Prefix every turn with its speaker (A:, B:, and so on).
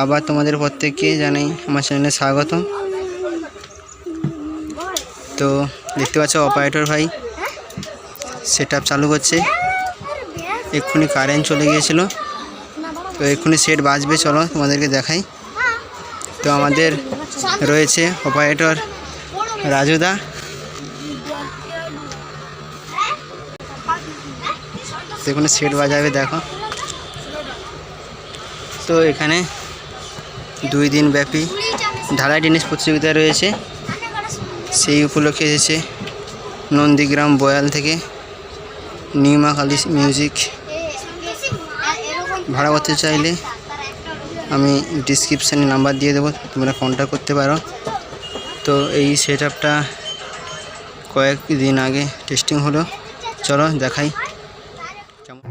A: আবার তোমাদের প্রত্যেককে জানাই আমার চ্যানেলে স্বাগতম। তো দেখতে পাচ্ছ অপারেটর ভাই সেটআপ চালু করছে। এক্ষুনি কারেন্ট চলে গিয়েছিল, তো এক্ষুনি সেট বাজবে, চলো তোমাদেরকে দেখাই। তো আমাদের রয়েছে অপারেটর রাজুদা। এখানে সেট বাজাবে, দেখো। তো এখানে 2 দিন ব্যাপী ঢালাই টেনিস প্রতিযোগিতা রয়েছে, সেই উপলক্ষে এসেছে নন্দীগ্রাম বয়াল থেকে নিউ মা কালী মিউজিক। ভাড়া করতে চাইলে আমি ডিসক্রিপশানে নাম্বার দিয়ে দেবো, তোমরা কন্ট্যাক্ট করতে পারো। তো এই সেটআপটা কয়েকদিন আগে টেস্টিং হলো, চলো দেখাই কেমন।